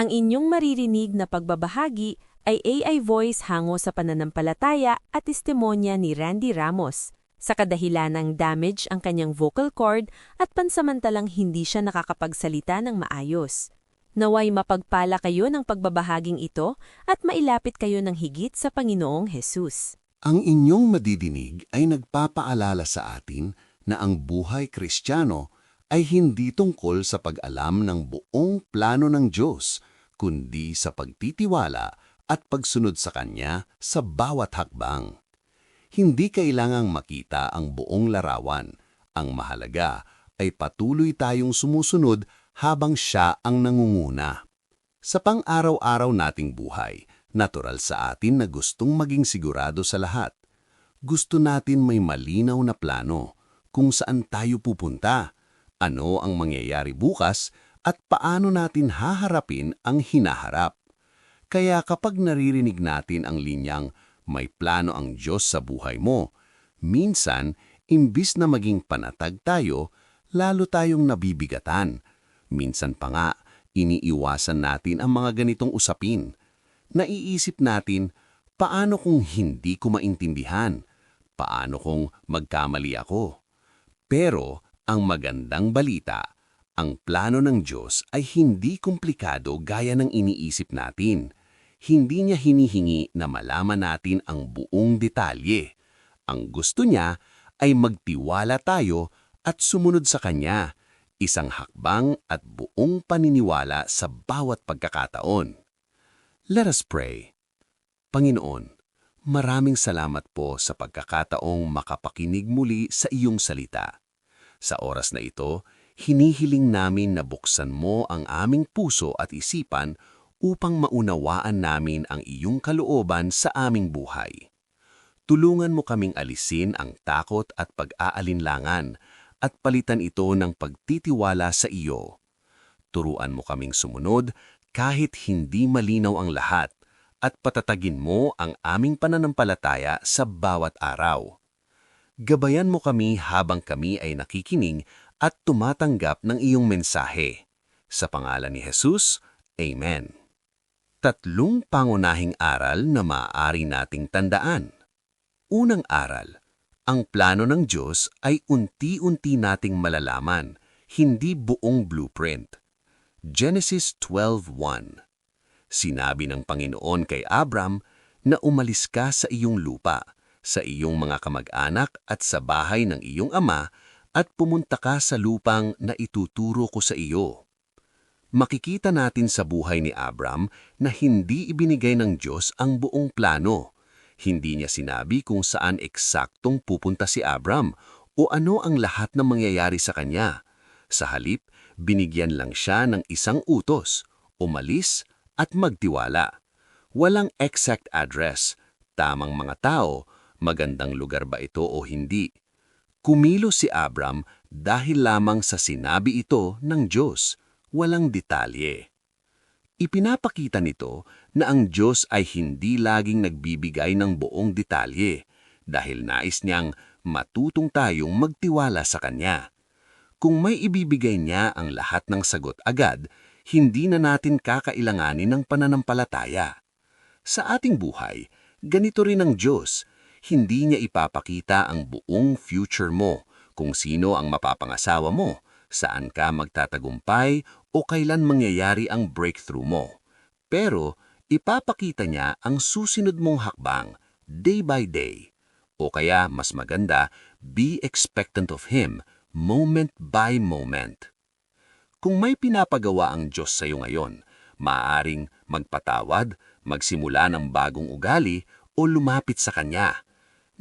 Ang inyong maririnig na pagbabahagi ay AI voice hango sa pananampalataya at testimonya ni Randy Ramos. Sa kadahilan ng damage ang kanyang vocal cord at pansamantalang hindi siya nakakapagsalita ng maayos. Naway mapagpala kayo ng pagbabahaging ito at mailapit kayo ng higit sa Panginoong Hesus. Ang inyong madidinig ay nagpapaalala sa atin na ang buhay Kristiyano ay hindi tungkol sa pag-alam ng buong plano ng Diyos, kundi sa pagtitiwala at pagsunod sa Kanya sa bawat hakbang. Hindi kailangang makita ang buong larawan. Ang mahalaga ay patuloy tayong sumusunod habang Siya ang nangunguna. Sa pang-araw-araw nating buhay, natural sa atin na gustong maging sigurado sa lahat. Gusto natin may malinaw na plano kung saan tayo pupunta, ano ang mangyayari bukas at paano natin haharapin ang hinaharap. Kaya kapag naririnig natin ang linyang may plano ang Diyos sa buhay mo, minsan, imbis na maging panatag tayo, lalo tayong nabibigatan. Minsan pa nga, iniiwasan natin ang mga ganitong usapin. Naiisip natin, paano kung hindi ko maintindihan? Paano kung magkamali ako? Pero ang magandang balita, ang plano ng Diyos ay hindi komplikado gaya ng iniisip natin. Hindi niya hinihingi na malaman natin ang buong detalye. Ang gusto niya ay magtiwala tayo at sumunod sa Kanya, isang hakbang at buong paniniwala sa bawat pagkakataon. Let us pray. Panginoon, maraming salamat po sa pagkakataong makapakinig muli sa iyong salita. Sa oras na ito, hinihiling namin na buksan mo ang aming puso at isipan upang maunawaan namin ang iyong kalooban sa aming buhay. Tulungan mo kaming alisin ang takot at pag-aalinlangan at palitan ito ng pagtitiwala sa iyo. Turuan mo kaming sumunod kahit hindi malinaw ang lahat at patatagin mo ang aming pananampalataya sa bawat araw. Gabayan mo kami habang kami ay nakikinig at tumatanggap ng iyong mensahe. Sa pangalan ni Jesus, Amen. 3 pangunahing aral na maaari nating tandaan. Unang aral, ang plano ng Diyos ay unti-unti nating malalaman, hindi buong blueprint. Genesis 12:1. Sinabi ng Panginoon kay Abram na umalis ka sa iyong lupa, sa iyong mga kamag-anak at sa bahay ng iyong ama at pumunta ka sa lupang na ituturo ko sa iyo. Makikita natin sa buhay ni Abram na hindi ibinigay ng Diyos ang buong plano. Hindi niya sinabi kung saan eksaktong pupunta si Abram o ano ang lahat ng mangyayari sa kanya. Sa halip, binigyan lang siya ng isang utos, umalis at magtiwala. Walang exact address, tamang mga tao, magandang lugar ba ito o hindi. Kumilos si Abram dahil lamang sa sinabi ito ng Diyos. Walang detalye. Ipinapakita nito na ang Diyos ay hindi laging nagbibigay ng buong detalye dahil nais niyang matutong tayong magtiwala sa Kanya. Kung may ibibigay niya ang lahat ng sagot agad, hindi na natin kakailanganin ng pananampalataya. Sa ating buhay, ganito rin ang Diyos. Hindi niya ipapakita ang buong future mo, kung sino ang mapapangasawa mo, saan ka magtatagumpay o kailan mangyayari ang breakthrough mo. Pero ipapakita niya ang susunod mong hakbang, day by day. O kaya mas maganda, be expectant of Him, moment by moment. Kung may pinapagawa ang Diyos sa iyo ngayon, maaaring magpatawad, magsimula ng bagong ugali o lumapit sa Kanya.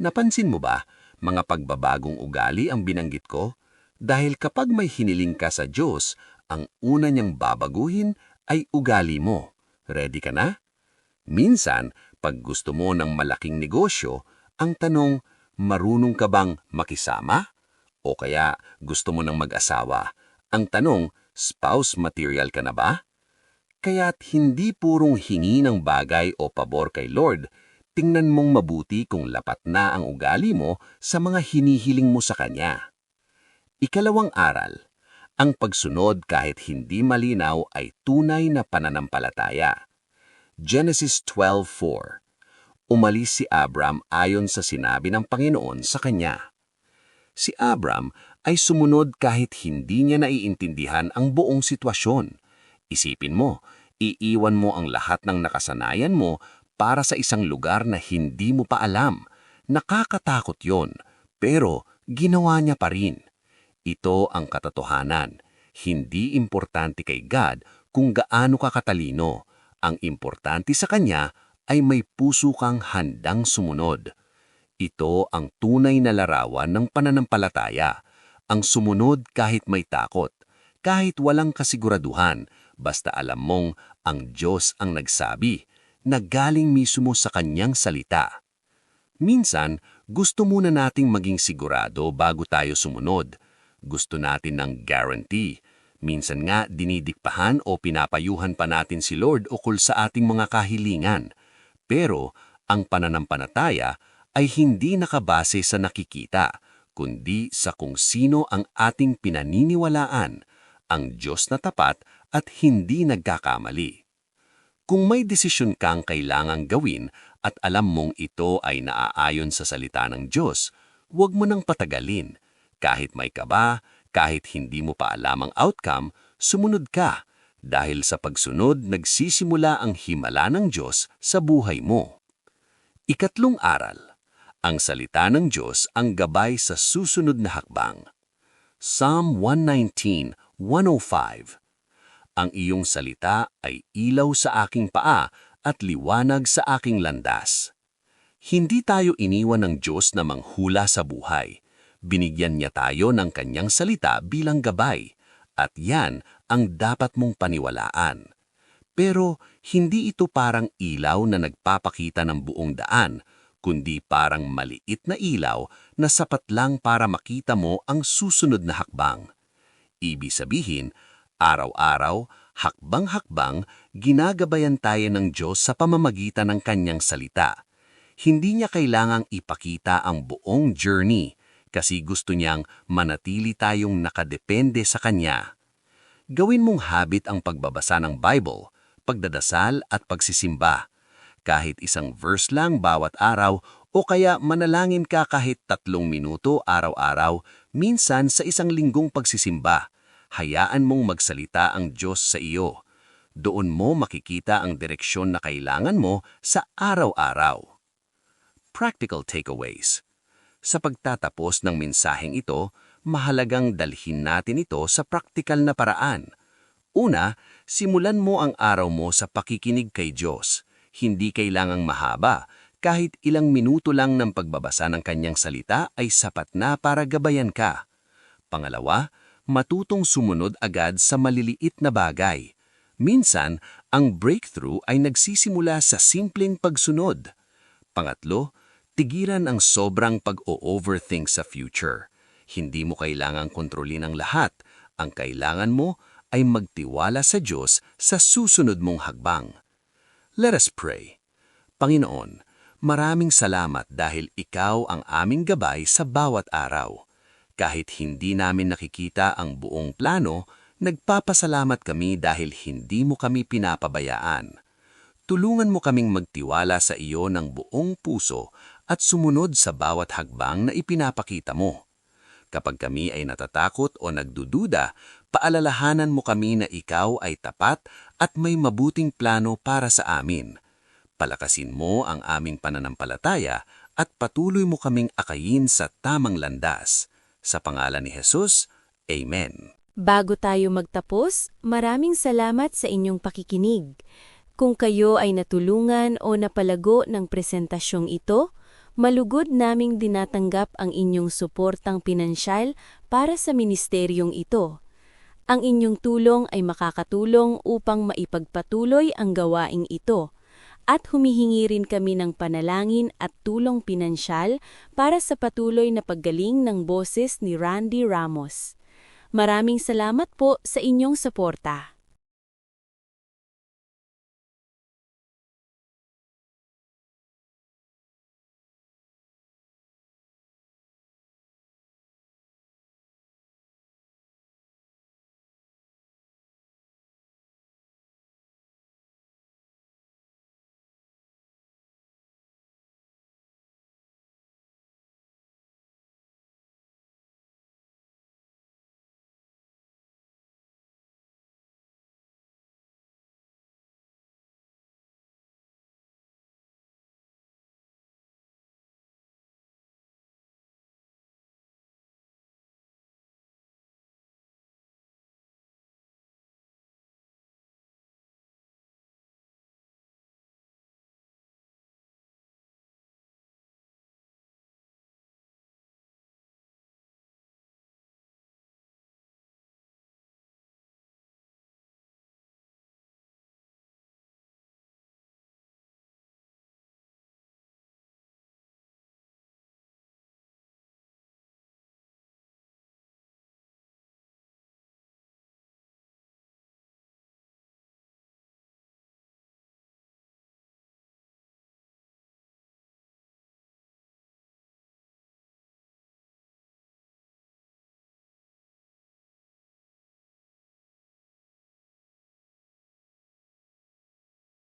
Napansin mo ba, mga pagbabagong ugali ang binanggit ko? Dahil kapag may hiniling ka sa Diyos, ang una niyang babaguhin ay ugali mo. Ready ka na? Minsan, pag gusto mo ng malaking negosyo, ang tanong, marunong ka bang makisama? O kaya gusto mo ng mag-asawa? Ang tanong, spouse material ka na ba? Kaya't hindi purong hingi ng bagay o pabor kay Lord, tingnan mong mabuti kung lapat na ang ugali mo sa mga hinihiling mo sa Kanya. Ikalawang aral, Ang pagsunod kahit hindi malinaw ay tunay na pananampalataya. Genesis 12:4. Umalis si Abram ayon sa sinabi ng Panginoon sa kanya. Si Abram ay sumunod kahit hindi niya naiintindihan ang buong sitwasyon. Isipin mo, iiwan mo ang lahat ng nakasanayan mo para sa isang lugar na hindi mo pa alam. Nakakatakot yon, pero ginawa niya pa rin. Ito ang katotohanan. Hindi importante kay God kung gaano ka katalino. Ang importante sa Kanya ay may puso kang handang sumunod. Ito ang tunay na larawan ng pananampalataya. Ang sumunod kahit may takot, kahit walang kasiguraduhan, basta alam mong ang Diyos ang nagsabi, na galing mismo sa Kanyang salita. Minsan, gusto muna nating maging sigurado bago tayo sumunod. Gusto natin ng guarantee. Minsan nga dinidikpahan o pinapayuhan pa natin si Lord ukol sa ating mga kahilingan. Pero ang pananampalataya ay hindi nakabase sa nakikita, kundi sa kung sino ang ating pinaniniwalaan, ang Diyos na tapat at hindi nagkakamali. Kung may desisyon kang kailangang gawin at alam mong ito ay naaayon sa salita ng Diyos, huwag mo nang patagalin. Kahit may kaba, kahit hindi mo pa alam ang outcome, sumunod ka. Dahil sa pagsunod, nagsisimula ang himala ng Diyos sa buhay mo. Ikatlong aral. Ang salita ng Diyos ang gabay sa susunod na hakbang. Psalm 119:105. Ang iyong salita ay ilaw sa aking paa at liwanag sa aking landas. Hindi tayo iniwan ng Diyos na manghula sa buhay. Binigyan niya tayo ng kanyang salita bilang gabay, at yan ang dapat mong paniwalaan. Pero hindi ito parang ilaw na nagpapakita ng buong daan, kundi parang maliit na ilaw na sapat lang para makita mo ang susunod na hakbang. Ibig sabihin, araw-araw, hakbang-hakbang, ginagabayan tayo ng Diyos sa pamamagitan ng kanyang salita. Hindi niya kailangang ipakita ang buong journey, kasi gusto niyang manatili tayong nakadepende sa Kanya. Gawin mong habit ang pagbabasa ng Bible, pagdadasal at pagsisimba. Kahit isang verse lang bawat araw o kaya manalangin ka kahit 3 minuto araw-araw, minsan sa isang linggong pagsisimba, hayaan mong magsalita ang Diyos sa iyo. Doon mo makikita ang direksyon na kailangan mo sa araw-araw. Practical takeaways. Sa pagtatapos ng mensaheng ito, mahalagang dalhin natin ito sa praktikal na paraan. Una, simulan mo ang araw mo sa pakikinig kay Diyos. Hindi kailangang mahaba, kahit ilang minuto lang ng pagbabasa ng kanyang salita ay sapat na para gabayan ka. Pangalawa, matutong sumunod agad sa maliliit na bagay. Minsan, ang breakthrough ay nagsisimula sa simpleng pagsunod. Pangatlo, tigilan ang sobrang pag-o-overthink sa future. Hindi mo kailangang kontrolin ang lahat. Ang kailangan mo ay magtiwala sa Diyos sa susunod mong hakbang. Let us pray. Panginoon, maraming salamat dahil Ikaw ang aming gabay sa bawat araw. Kahit hindi namin nakikita ang buong plano, nagpapasalamat kami dahil hindi mo kami pinapabayaan. Tulungan mo kaming magtiwala sa iyo ng buong puso at sumunod sa bawat hakbang na ipinapakita mo. Kapag kami ay natatakot o nagdududa, paalalahanan mo kami na ikaw ay tapat at may mabuting plano para sa amin. Palakasin mo ang aming pananampalataya at patuloy mo kaming akayin sa tamang landas. Sa pangalan ni Jesus, Amen. Bago tayo magtapos, maraming salamat sa inyong pakikinig. Kung kayo ay natulungan o napalago ng presentasyong ito, malugod naming dinatanggap ang inyong suportang pinansyal para sa ministeryong ito. Ang inyong tulong ay makakatulong upang maipagpatuloy ang gawaing ito, at humihingi rin kami ng panalangin at tulong pinansyal para sa patuloy na paggaling ng boses ni Randy Ramos. Maraming salamat po sa inyong suporta.